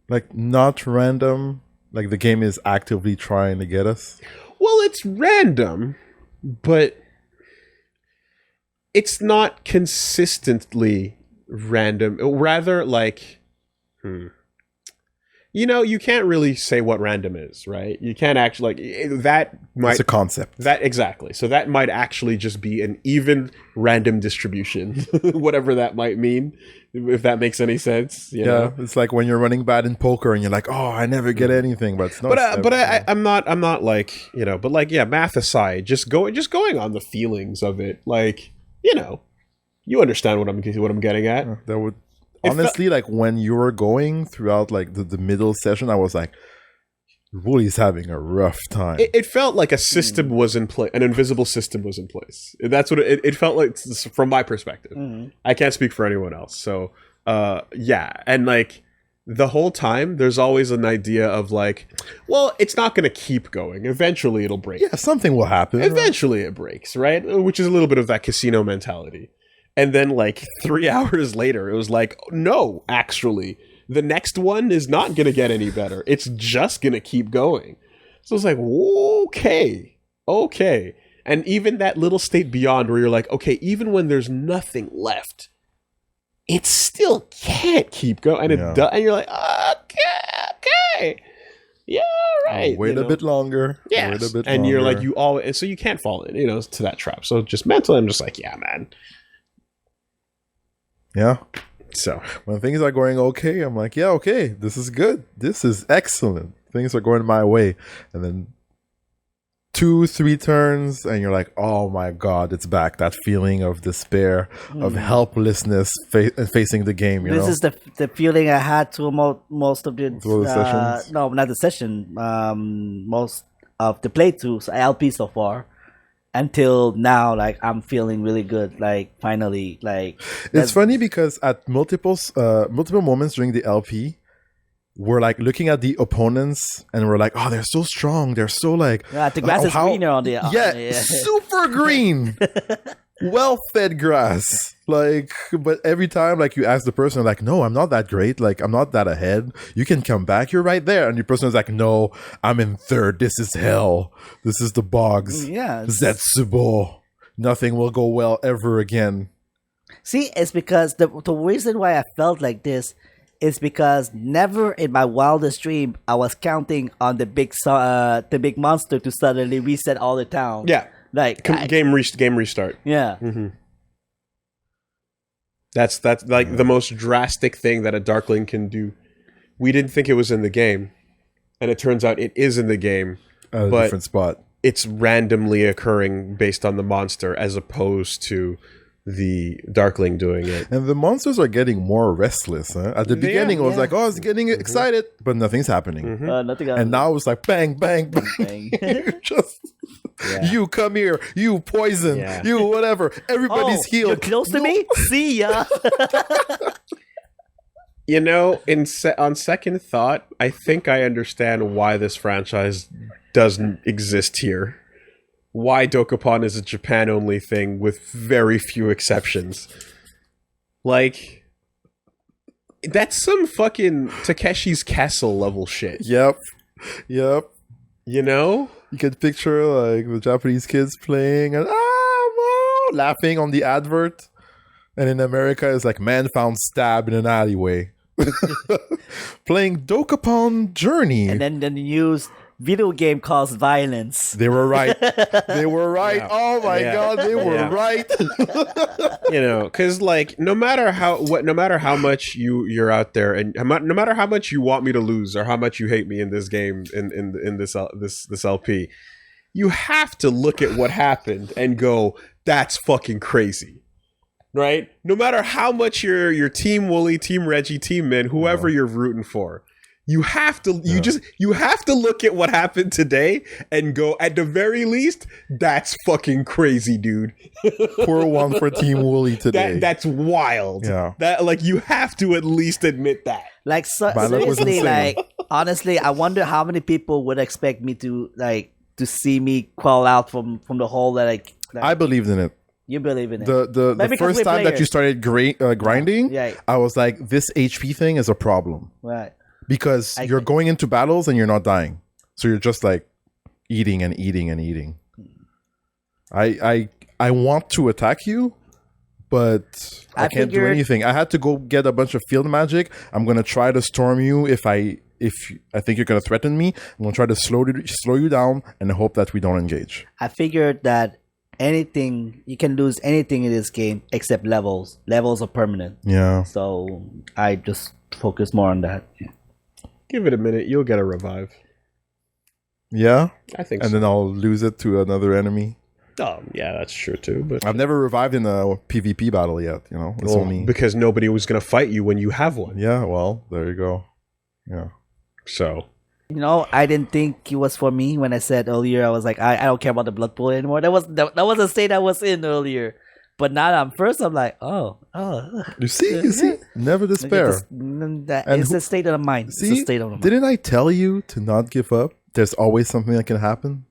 like not random. Like the game is actively trying to get us. Well, it's random, but it's not consistently random. Rather, like, you know, you can't really say what random is, right? You can't actually, like, that might... It's a concept. That, exactly. So that might actually just be an even random distribution, whatever that might mean, if that makes any sense. You know? It's like when you're running bad in poker and you're like, oh, I never get anything, but it's not. I'm not like, you know, but like, yeah, math aside, just going on the feelings of it, like, you know, you understand what I'm getting at. That would honestly, like when you were going throughout like the middle session, I was like, Woolie's having a rough time. It felt like a system was in place, an invisible system was in place. That's what it felt like from my perspective. I can't speak for anyone else. So, yeah. And like the whole time, there's always an idea of like, well, it's not going to keep going. Eventually it'll break. Yeah, something will happen. Eventually it breaks, right? Which is a little bit of that casino mentality. And then like 3 hours later, it was like, no, actually, the next one is not going to get any better. It's just going to keep going. So it's like, okay. And even that little state beyond where you're like, okay, even when there's nothing left, it still can't keep going. And it does. And you're like, okay. Yeah, all right. Wait a bit longer. Yes. Wait a bit and longer. you're like, and so you can't fall in, to that trap. So just mentally, I'm just like, yeah, man. Yeah. So when things are going okay, I'm like, yeah, okay, this is good. This is excellent. Things are going my way. And then 2-3 turns and you're like, oh my God, it's back. That feeling of despair, of helplessness facing the game, you know? This is the feeling I had to most of the sessions? No, not the session. Most of the playthroughs, LP so far. Until now, like I'm feeling really good. Like finally, like it's funny because at multiple moments during the LP, we're like looking at the opponents and we're like, oh, they're so strong. They're so like the grass is greener on the super green, well-fed grass. Like, but every time like you ask the person, like, no, I'm not that great. Like, I'm not that ahead. You can come back. You're right there. And the person is like, no, I'm in third. This is hell. This is the bogs. Yeah. Zetsubo. Nothing will go well ever again. See, it's because the reason why I felt like this is because never in my wildest dream I was counting on the big monster to suddenly reset all the town. yeah. Like Game restart. yeah. That's like the most drastic thing that a Darkling can do. We didn't think it was in the game, and it turns out it is in the game. At a but different spot. It's randomly occurring based on the monster, as opposed to the Darkling doing it. And the monsters are getting more restless. Huh? At the beginning, I was like, "Oh, I was getting excited," but nothing's happening. Nothing. And now it's like, bang, bang, bang. Just you come here, you poison, you whatever. Everybody's healed. You're close to me. See ya. You know, on second thought, I think I understand why this franchise doesn't exist here. Why Dokapon is a Japan-only thing with very few exceptions. Like, that's some fucking Takeshi's Castle level shit. Yep. You know? You can picture like the Japanese kids playing and whoa, laughing on the advert. And in America, it's like man found stabbed in an alleyway. Playing Dokapon Journey. And then the news, video game caused violence. They were right. They were right. Yeah. Oh my god, they were right. You know, because like no matter how much you're out there, and no matter how much you want me to lose or how much you hate me in this game, in this LP, you have to look at what happened and go, that's fucking crazy. Right? No matter how much you're Team Woolie, Team Reggie, Team Min, whoever you're rooting for, you have to you have to look at what happened today and go, at the very least, that's fucking crazy, dude. Pour one for Team Woolie today. That's wild. Yeah. That like you have to at least admit that. Like seriously, like honestly, I wonder how many people would expect me to see me crawl out from the hole that like I believed in it. You believe in it. The first time that you started grinding, I was like, this HP thing is a problem. Right. Because you're going into battles and you're not dying. So you're just like eating and eating and eating. I want to attack you, but I can't do anything. I had to go get a bunch of field magic. I'm going to try to storm you if I think you're going to threaten me. I'm going to try to slow you down and hope that we don't engage. I figured that you can lose anything in this game except levels. Levels are permanent. Yeah. So I just focus more on that. Yeah. Give it a minute, you'll get a revive. Yeah? I think and then I'll lose it to another enemy. Oh, yeah, that's true too. But I've never revived in a PvP battle yet, you know. It's only because nobody was going to fight you when you have one. Yeah, well, there you go. Yeah. So, you know, I didn't think it was for me when I said earlier. I was like, I don't care about the blood pool anymore. That was a state I was in earlier. But now I'm like, oh. You see, never despair. It's a state of the mind. See, it's a state of the mind. Didn't I tell you to not give up? There's always something that can happen.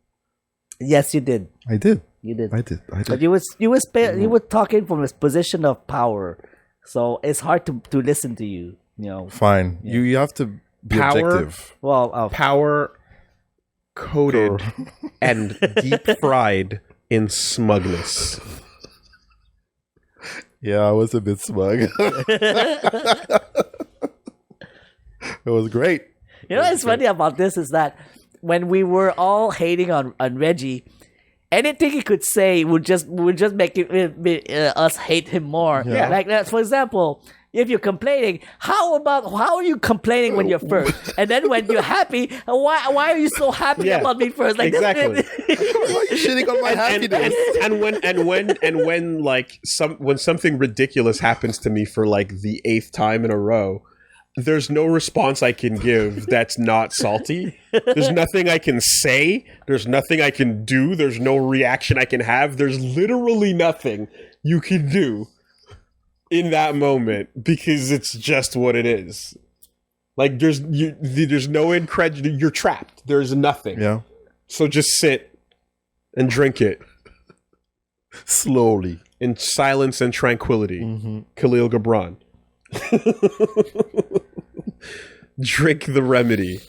Yes, you did. I did. You did. I did. But you were talking from a position of power, so it's hard to listen to you. You know. Fine. Yeah. You have to be objective. Well, power coated and deep fried in smugness. Yeah, I was a bit smug. It was great. You know what's funny about this is that when we were all hating on Reggie, anything he could say would just make us hate him more. Yeah. Like that, for example, if you're complaining, how are you complaining when you're first? And then when you're happy, why are you so happy about me first? Like exactly. Why are you shitting on my happiness? When something ridiculous happens to me for like the 8th time in a row, there's no response I can give that's not salty. There's nothing I can say. There's nothing I can do. There's no reaction I can have. There's literally nothing you can do in that moment because it's just what it is. Like there's no incredulity. You're trapped. There's nothing. Yeah. So just sit and drink it slowly in silence and tranquility. Mm-hmm. Khalil Gibran. Drink the remedy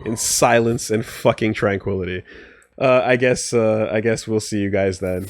in silence and fucking tranquility. I guess we'll see you guys then.